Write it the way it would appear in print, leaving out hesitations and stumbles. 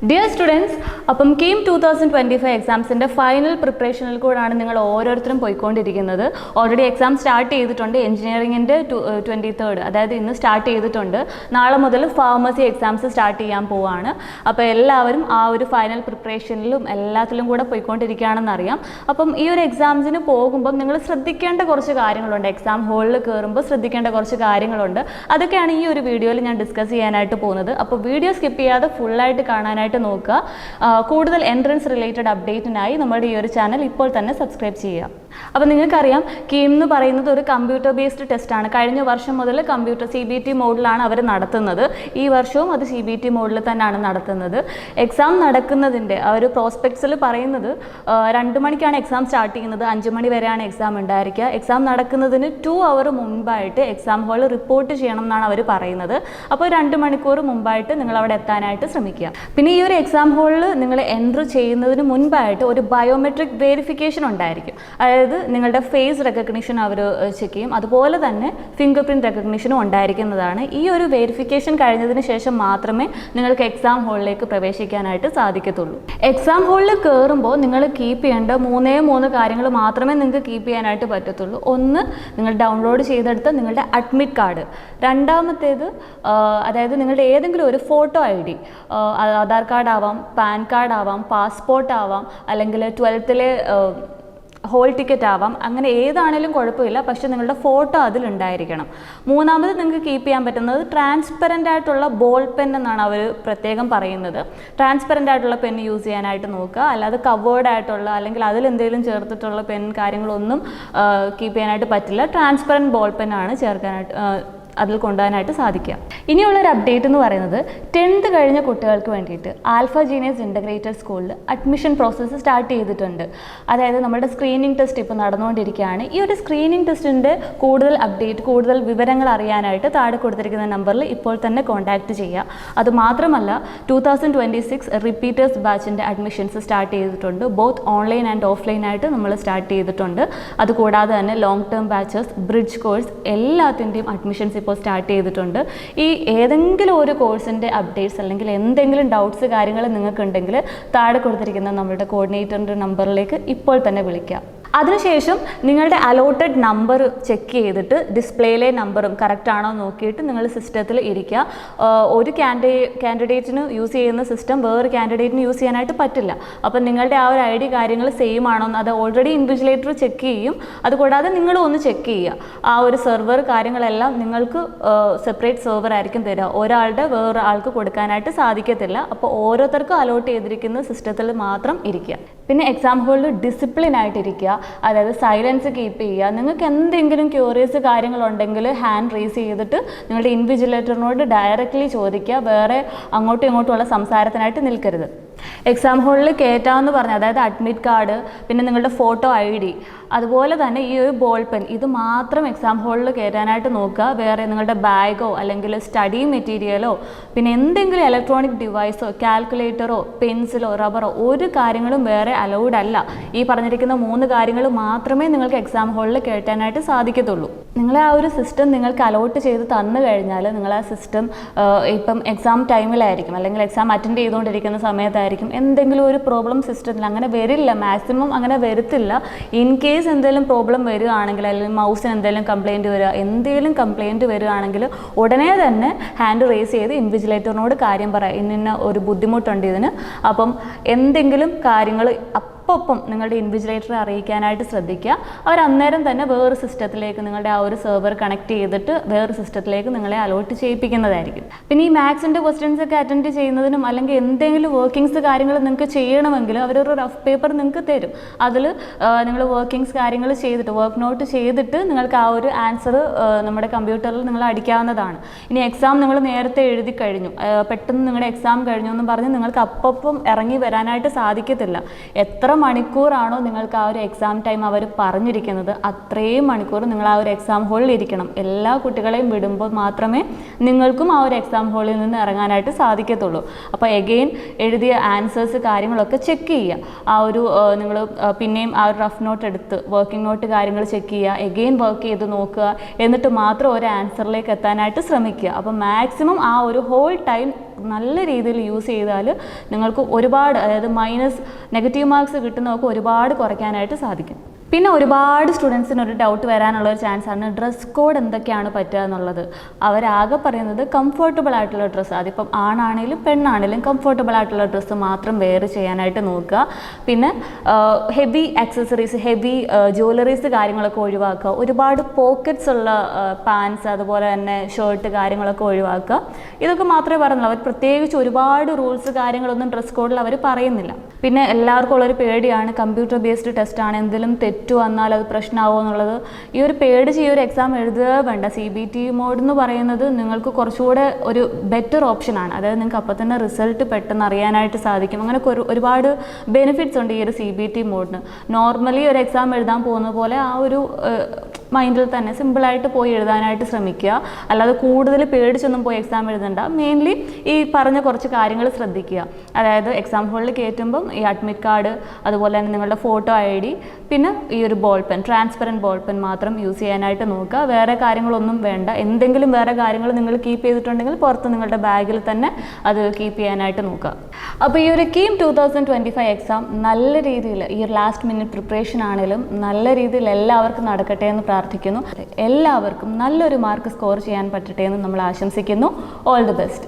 Dear students, അപ്പം KEAM 2025 എക്സാംസിൻ്റെ final പ്രിപ്പറേഷനിൽ കൂടാണ് നിങ്ങൾ ഓരോരുത്തരും പോയിക്കൊണ്ടിരിക്കുന്നത്. ഓൾറെഡി എക്സാം സ്റ്റാർട്ട് ചെയ്തിട്ടുണ്ട്. എഞ്ചിനീയറിംഗിൻ്റെ 23rd, അതായത് ഇന്ന് സ്റ്റാർട്ട് ചെയ്തിട്ടുണ്ട്. നാളെ മുതൽ ഫാർമസി എക്സാംസ് സ്റ്റാർട്ട് ചെയ്യാൻ പോവാണ്. അപ്പോൾ എല്ലാവരും ആ ഒരു ഫൈനൽ പ്രിപ്പറേഷനിലും എല്ലാത്തിലും കൂടെ പോയിക്കൊണ്ടിരിക്കുകയാണെന്നറിയാം. അപ്പം ഈ ഒരു എക്സാംസിന് പോകുമ്പോൾ നിങ്ങൾ ശ്രദ്ധിക്കേണ്ട കുറച്ച് കാര്യങ്ങളുണ്ട്. എക്സാം ഹോളിൽ കയറുമ്പോൾ ശ്രദ്ധിക്കേണ്ട കുറച്ച് കാര്യങ്ങളുണ്ട്. അതൊക്കെയാണ് ഈ ഒരു വീഡിയോയിൽ ഞാൻ ഡിസ്കസ് ചെയ്യാനായിട്ട് പോകുന്നത്. അപ്പോൾ വീഡിയോ സ്കിപ്പ് ചെയ്യാതെ ഫുള്ളായിട്ട് കാണാനായിട്ട് നോക്കുക. കൂടുതൽ എൻട്രൻസ് റിലേറ്റഡ് അപ്ഡേറ്റിനായി നമ്മുടെ ഈ ഒരു ചാനൽ ഇപ്പോൾ തന്നെ സബ്സ്ക്രൈബ് ചെയ്യുക. അപ്പോൾ നിങ്ങൾക്കറിയാം, കീം എന്ന് പറയുന്നത് ഒരു കമ്പ്യൂട്ടർ ബേസ്ഡ് ടെസ്റ്റാണ്. കഴിഞ്ഞ വർഷം മുതൽ കമ്പ്യൂട്ടർ CBT മോഡിലാണ് അവർ നടത്തുന്നത്. ഈ വർഷവും അത് CBT മോഡിൽ തന്നെയാണ് നടത്തുന്നത്. എക്സാം നടക്കുന്നതിൻ്റെ ആ ഒരു പ്രോസ്പെക്ട്സിൽ പറയുന്നത് 2 മണിക്കാണ് എക്സാം സ്റ്റാർട്ട് ചെയ്യുന്നത്, 5 മണി വരെയാണ് എക്സാം ഉണ്ടായിരിക്കുക. എക്സാം നടക്കുന്നതിന് 2 അവർ മുമ്പായിട്ട് എക്സാം ഹാൾ റിപ്പോർട്ട് ചെയ്യണം എന്നാണ് അവർ പറയുന്നത്. അപ്പോൾ 2 മണിക്കൂർ മുമ്പായിട്ട് നിങ്ങൾ അവിടെ എത്താനായിട്ട് ശ്രമിക്കുക. പിന്നെ ഈ ഒരു എക്സാം ഹാളിൽ നിങ്ങൾ എൻട്രി ചെയ്യുന്നതിന് മുൻപായിട്ട് ഒരു ബയോമെട്രിക് വെരിഫിക്കേഷൻ ഉണ്ടായിരിക്കും. അതായത് നിങ്ങളുടെ ഫേസ് റെക്കഗ്നിഷൻ അവർ ചെക്ക് ചെയ്യും. അതുപോലെ തന്നെ ഫിംഗർ പ്രിൻറ്റ് റെക്കഗ്നിഷനും ഉണ്ടായിരിക്കുന്നതാണ്. ഈ ഒരു വെരിഫിക്കേഷൻ കഴിഞ്ഞതിന് ശേഷം മാത്രമേ നിങ്ങൾക്ക് എക്സാം ഹാളിലേക്ക് പ്രവേശിക്കാനായിട്ട് സാധിക്കത്തുള്ളൂ. എക്സാം ഹാളിൽ കയറുമ്പോൾ നിങ്ങൾ കീപ്പ് ചെയ്യേണ്ട 3 കാര്യങ്ങൾ മാത്രമേ നിങ്ങൾക്ക് കീപ്പ് ചെയ്യാനായിട്ട് പറ്റത്തുള്ളൂ. ഒന്ന്, നിങ്ങൾ ഡൗൺലോഡ് ചെയ്തെടുത്ത നിങ്ങളുടെ അഡ്മിറ്റ് കാർഡ്. രണ്ടാമത്തേത്, അതായത് നിങ്ങളുടെ ഏതെങ്കിലും ഒരു ഫോട്ടോ ID, ആധാർ കാർഡ് ആവാം, പാൻ കാർഡ് ആവാം, പാസ്പോർട്ട് ആവാം, അല്ലെങ്കിൽ 12th ഹോൾ ടിക്കറ്റ് ആവാം. അങ്ങനെ ഏതാണേലും കുഴപ്പമില്ല, പക്ഷേ നിങ്ങളുടെ ഫോട്ടോ അതിലുണ്ടായിരിക്കണം. മൂന്നാമത് നിങ്ങൾക്ക് കീപ്പ് ചെയ്യാൻ പറ്റുന്നത് ട്രാൻസ്പെറൻ്റ് ആയിട്ടുള്ള ബോൾ പെൻ എന്നാണ് അവർ പ്രത്യേകം പറയുന്നത്. ട്രാൻസ്പെറൻ്റ് ആയിട്ടുള്ള പെൻ യൂസ് ചെയ്യാനായിട്ട് നോക്കുക. അല്ലാതെ കവേർഡ് ആയിട്ടുള്ള അല്ലെങ്കിൽ അതിലെന്തെങ്കിലും ചേർത്തിട്ടുള്ള പെൻ കാര്യങ്ങളൊന്നും കീപ്പ് ചെയ്യാനായിട്ട് പറ്റില്ല. ട്രാൻസ്പെറൻറ്റ് ബോൾ പെന്നാണ് ചേർക്കാനായിട്ട് അതിൽ കൊണ്ടുപോകാനായിട്ട് സാധിക്കുക. ഇനിയുള്ളൊരു അപ്ഡേറ്റ് എന്ന് പറയുന്നത് 10th കഴിഞ്ഞ കുട്ടികൾക്ക് വേണ്ടിയിട്ട് ആൽഫ ജീനിയസ് ഇൻ്റഗ്രേറ്റഡ് സ്കൂളിൽ അഡ്മിഷൻ പ്രോസസ്സ് സ്റ്റാർട്ട് ചെയ്തിട്ടുണ്ട്. അതായത് നമ്മുടെ സ്ക്രീനിങ് ടെസ്റ്റ് ഇപ്പോൾ നടന്നുകൊണ്ടിരിക്കുകയാണ്. ഈ ഒരു സ്ക്രീനിങ് ടെസ്റ്റിൻ്റെ കൂടുതൽ അപ്ഡേറ്റ്, കൂടുതൽ വിവരങ്ങൾ അറിയാനായിട്ട് താഴെ കൊടുത്തിരിക്കുന്ന നമ്പറിൽ ഇപ്പോൾ തന്നെ കോൺടാക്റ്റ് ചെയ്യുക. അതുമാത്രമല്ല 2026 റിപ്പീറ്റേഴ്സ് ബാച്ചിൻ്റെ അഡ്മിഷൻസ് സ്റ്റാർട്ട് ചെയ്തിട്ടുണ്ട്. ബോത്ത് ഓൺലൈൻ ആൻഡ് ഓഫ്ലൈൻ ആയിട്ട് നമ്മൾ സ്റ്റാർട്ട് ചെയ്തിട്ടുണ്ട്. അതുകൂടാതെ തന്നെ long term batches, bridge course എല്ലാത്തിൻ്റെയും അഡ്മിഷൻസ് ഇപ്പോൾ സ്റ്റാർട്ട് ചെയ്തിട്ടുണ്ട്. ഈ ഏതെങ്കിലും ഒരു കോഴ്സിൻ്റെ അപ്ഡേറ്റ്സ് അല്ലെങ്കിൽ എന്തെങ്കിലും ഡൗട്ട്സ് കാര്യങ്ങൾ നിങ്ങൾക്കുണ്ടെങ്കിൽ താഴെ കൊടുത്തിരിക്കുന്ന നമ്മളുടെ കോർഡിനേറ്ററിൻ്റെ നമ്പറിലേക്ക് ഇപ്പോൾ തന്നെ വിളിക്കാം. അതിനുശേഷം നിങ്ങളുടെ അലോട്ടഡ് നമ്പർ ചെക്ക് ചെയ്തിട്ട് ഡിസ്പ്ലേയിലെ നമ്പറും കറക്റ്റ് ആണോ നോക്കിയിട്ട് നിങ്ങൾ സിസ്റ്റത്തിൽ ഇരിക്കുക. ഒരു കാൻഡിഡേറ്റിന് യൂസ് ചെയ്യുന്ന സിസ്റ്റം വേറൊരു കാൻഡിഡേറ്റിന് യൂസ് ചെയ്യാനായിട്ട് പറ്റില്ല. അപ്പം നിങ്ങളുടെ ആ ഒരു ID കാര്യങ്ങൾ സെയിം ആണോ എന്ന് അത് ഓൾറെഡി ഇൻവിജിലേറ്റർ ചെക്ക് ചെയ്യും. അതുകൂടാതെ നിങ്ങളും ഒന്ന് ചെക്ക് ചെയ്യുക. ആ ഒരു സെർവർ കാര്യങ്ങളെല്ലാം നിങ്ങൾക്ക് സെപ്പറേറ്റ് സെർവർ ആയിരിക്കും തരിക. ഒരാളുടെ വേറെ ആൾക്ക് കൊടുക്കാനായിട്ട് സാധിക്കത്തില്ല. അപ്പോൾ ഓരോരുത്തർക്കും അലോട്ട് ചെയ്തിരിക്കുന്ന സിസ്റ്റത്തിൽ മാത്രം ഇരിക്കുക. പിന്നെ എക്സാം ഹോളിൽ ഡിസിപ്ലിൻ ആയിട്ടിരിക്കുക. അതായത് സൈലൻസ് കീപ്പ് ചെയ്യുക. നിങ്ങൾക്ക് എന്തെങ്കിലും ക്യൂറിയസ് കാര്യങ്ങളുണ്ടെങ്കിൽ ഹാൻഡ് റേസ് ചെയ്തിട്ട് നിങ്ങളുടെ ഇൻവിജിലേറ്ററിനോട് ഡയറക്റ്റ്ലി ചോദിക്കുക. വേറെ അങ്ങോട്ടും ഇങ്ങോട്ടുമുള്ള സംസാരത്തിനായിട്ട് നിൽക്കരുത്. എക്സാം ഹോളിൽ കയറ്റാമെന്ന് പറഞ്ഞാൽ, അതായത് അഡ്മിറ്റ് കാർഡ്, പിന്നെ നിങ്ങളുടെ ഫോട്ടോ ID, അതുപോലെ തന്നെ ഈ ഒരു ബോൾ പെൻ, ഇത് മാത്രം എക്സാം ഹോളിൽ കയറ്റാനായിട്ട് നോക്കുക. വേറെ നിങ്ങളുടെ ബാഗോ അല്ലെങ്കിൽ സ്റ്റഡി മെറ്റീരിയലോ പിന്നെ എന്തെങ്കിലും ഇലക്ട്രോണിക് ഡിവൈസോ കാൽക്കുലേറ്ററോ പെൻസിലോ റബ്ബറോ ഒരു കാര്യങ്ങളും വേറെ അലൗഡ് അല്ല. ഈ പറഞ്ഞിരിക്കുന്ന 3 കാര്യങ്ങൾ മാത്രമേ നിങ്ങൾക്ക് എക്സാം ഹോളിൽ കയറ്റാനായിട്ട് സാധിക്കത്തുള്ളൂ. നിങ്ങളെ ആ ഒരു സിസ്റ്റം നിങ്ങൾക്ക് അലോട്ട് ചെയ്ത് തന്നു കഴിഞ്ഞാൽ നിങ്ങൾ ആ സിസ്റ്റം ഇപ്പം എക്സാം ടൈമിലായിരിക്കും അല്ലെങ്കിൽ എക്സാം അറ്റൻഡ് ചെയ്തുകൊണ്ടിരിക്കുന്ന സമയത്തായിരിക്കും എന്തെങ്കിലും ഒരു പ്രോബ്ലം സിസ്റ്റത്തിൽ അങ്ങനെ വരില്ല, മാക്സിമം അങ്ങനെ വരത്തില്ല. ഇൻ കേസ് എന്തെങ്കിലും പ്രോബ്ലം വരികയാണെങ്കിൽ അല്ലെങ്കിൽ മൗസിന് എന്തെങ്കിലും കംപ്ലയിൻറ്റ് വരിക, എന്തെങ്കിലും കംപ്ലയിൻറ്റ് വരികയാണെങ്കിൽ ഉടനെ തന്നെ ഹാൻഡ് റേസ് ചെയ്ത് ഇൻവിജിലേറ്ററിനോട് കാര്യം പറയാം, ഇന്ന ഒരു ബുദ്ധിമുട്ടുണ്ട് ഇതിന്. അപ്പം എന്തെങ്കിലും കാര്യങ്ങൾ ഒപ്പം നിങ്ങളുടെ ഇൻവിജിലേറ്ററെ അറിയിക്കാനായിട്ട് ശ്രദ്ധിക്കുക. അവർ അന്നേരം തന്നെ വേറെ സിസ്റ്റത്തിലേക്ക് നിങ്ങളുടെ ആ ഒരു സെർവർ കണക്ട് ചെയ്തിട്ട് വേറെ സിസ്റ്റത്തിലേക്ക് നിങ്ങളെ അലോട്ട് ചെയ്യിപ്പിക്കുന്നതായിരിക്കും. പിന്നെ ഈ മാത്സിൻ്റെ ക്വസ്റ്റ്യൻസ് ഒക്കെ അറ്റൻഡ് ചെയ്യുന്നതിനും അല്ലെങ്കിൽ എന്തെങ്കിലും വർക്കിങ്സ് കാര്യങ്ങൾ നിങ്ങൾക്ക് ചെയ്യണമെങ്കിൽ അവരൊരു റഫ് പേപ്പർ നിങ്ങൾക്ക് തരും. അതിൽ നിങ്ങൾ വർക്കിങ്സ് കാര്യങ്ങൾ ചെയ്തിട്ട് വർക്ക് നോട്ട് ചെയ്തിട്ട് നിങ്ങൾക്ക് ആ ഒരു ആൻസർ നമ്മുടെ കമ്പ്യൂട്ടറിൽ നിങ്ങൾ അടിക്കാവുന്നതാണ്. ഇനി എക്സാം നിങ്ങൾ നേരത്തെ എഴുതി കഴിഞ്ഞു, പെട്ടെന്ന് നിങ്ങളുടെ എക്സാം കഴിഞ്ഞു എന്ന് പറഞ്ഞ് നിങ്ങൾക്ക് അപ്പം ഇറങ്ങി വരാനായിട്ട് സാധിക്കത്തില്ല. എത്ര മണിക്കൂറാണോ നിങ്ങൾക്ക് ആ ഒരു എക്സാം ടൈം അവർ പറഞ്ഞിരിക്കുന്നത് അത്രയും മണിക്കൂർ നിങ്ങൾ ആ ഒരു എക്സാം ഹോളിൽ ഇരിക്കണം. എല്ലാ കുട്ടികളെയും വിടുമ്പോൾ മാത്രമേ നിങ്ങൾക്കും ആ ഒരു എക്സാം ഹോളിൽ നിന്ന് ഇറങ്ങാനായിട്ട് സാധിക്കത്തുള്ളൂ. അപ്പോൾ എഗെയിൻ എഴുതിയ ആൻസേഴ്സ് കാര്യങ്ങളൊക്കെ ചെക്ക് ചെയ്യുക. ആ ഒരു നിങ്ങൾ പിന്നെയും ആ ഒരു റഫ് നോട്ട് എടുത്ത് വർക്കിംഗ് നോട്ട് കാര്യങ്ങൾ ചെക്ക് ചെയ്യുക, എഗെയിൻ വർക്ക് ചെയ്ത് നോക്കുക, എന്നിട്ട് മാത്രം ഒരു ആൻസറിലേക്ക് എത്താനായിട്ട് ശ്രമിക്കുക. അപ്പോൾ മാക്സിമം ആ ഒരു ഹോൾ ടൈം നല്ല രീതിയിൽ യൂസ് ചെയ്താൽ നിങ്ങൾക്ക് ഒരുപാട്, അതായത് മൈനസ് നെഗറ്റീവ് മാർക്സ് കിട്ടുന്നതൊക്കെ ഒരുപാട് കുറയ്ക്കാനായിട്ട് സാധിക്കും. പിന്നെ ഒരുപാട് സ്റ്റുഡൻസിന് ഒരു ഡൗട്ട് വരാനുള്ള ഒരു ചാൻസ് ആണ് ഡ്രസ് കോഡ് എന്തൊക്കെയാണ് പറ്റുക എന്നുള്ളത്. അവരാകെ പറയുന്നത് കംഫർട്ടബിൾ ആയിട്ടുള്ള ഡ്രസ്സ്, അതിപ്പം ആണാണെങ്കിലും പെണ്ണാണെങ്കിലും കംഫർട്ടബിൾ ആയിട്ടുള്ള ഡ്രസ്സ് മാത്രം വെയർ ചെയ്യാനായിട്ട് നോക്കുക. പിന്നെ ഹെവി ആക്സസറീസ്, ഹെവി ജ്വല്ലറീസ് കാര്യങ്ങളൊക്കെ ഒഴിവാക്കുക. ഒരുപാട് പോക്കറ്റ്സ് ഉള്ള പാൻസ്, അതുപോലെ തന്നെ ഷർട്ട് കാര്യങ്ങളൊക്കെ ഒഴിവാക്കുക. ഇതൊക്കെ മാത്രമേ പറയുന്നുള്ളൂ. അവർ പ്രത്യേകിച്ച് ഒരുപാട് റൂൾസ് കാര്യങ്ങളൊന്നും ഡ്രസ് കോഡിൽ അവർ പറയുന്നില്ല. പിന്നെ എല്ലാവർക്കും ഉള്ളൊരു പേടിയാണ് കമ്പ്യൂട്ടർ ബേസ്ഡ് ടെസ്റ്റ് ആണ്, എന്തെങ്കിലും തെറ്റ് വന്നാൽ അത് പ്രശ്നമാവുമോ എന്നുള്ളത്. ഈ ഒരു പേടിച്ച് ഈ ഒരു എക്സാം എഴുതുക വേണ്ട. CBT മോഡ് എന്ന് പറയുന്നത് നിങ്ങൾക്ക് കുറച്ചുകൂടെ ഒരു ബെറ്റർ ഓപ്ഷനാണ്. അതായത് നിങ്ങൾക്ക് അപ്പോൾ തന്നെ റിസൾട്ട് പെട്ടെന്ന് അറിയാനായിട്ട് സാധിക്കും. അങ്ങനെ ഒരുപാട് ബെനിഫിറ്റ്സ് ഉണ്ട് ഈ ഒരു CBT മോഡിന്. നോർമലി ഒരു എക്സാം എഴുതാൻ പോകുന്ന പോലെ ആ ഒരു മൈൻഡിൽ തന്നെ സിമ്പിളായിട്ട് പോയി എഴുതാനായിട്ട് ശ്രമിക്കുക. അല്ലാതെ കൂടുതൽ പേടിച്ചൊന്നും പോയി എക്സാം എഴുതണ്ട. മെയിൻലി ഈ പറഞ്ഞ കുറച്ച് കാര്യങ്ങൾ ശ്രദ്ധിക്കുക. അതായത് എക്സാം ഹോളിൽ കയറ്റുമ്പം ഈ അഡ്മിറ്റ് കാർഡ്, അതുപോലെ തന്നെ നിങ്ങളുടെ ഫോട്ടോ ID, പിന്നെ ഈ ഒരു ball pen, transparent ball pen മാത്രം യൂസ് ചെയ്യാനായിട്ട് നോക്കുക. വേറെ കാര്യങ്ങളൊന്നും വേണ്ട. എന്തെങ്കിലും വേറെ കാര്യങ്ങൾ നിങ്ങൾ കീപ്പ് ചെയ്തിട്ടുണ്ടെങ്കിൽ പുറത്ത് നിങ്ങളുടെ ബാഗിൽ തന്നെ അത് കീപ്പ് ചെയ്യാനായിട്ട് നോക്കുക. അപ്പോൾ ഈ ഒരു KEAM 2025 എക്സാം നല്ല രീതിയിൽ, ഈ ഒരു ലാസ്റ്റ് മിനിറ്റ് പ്രിപ്പറേഷൻ ആണെങ്കിലും നല്ല രീതിയിൽ എല്ലാവർക്കും നടക്കട്ടെ എന്ന് പ്രാർത്ഥിക്കുന്നു. എല്ലാവർക്കും നല്ലൊരു മാർക്ക് സ്കോർ ചെയ്യാൻ പറ്റട്ടെ എന്ന് നമ്മൾ ആശംസിക്കുന്നു. All the best.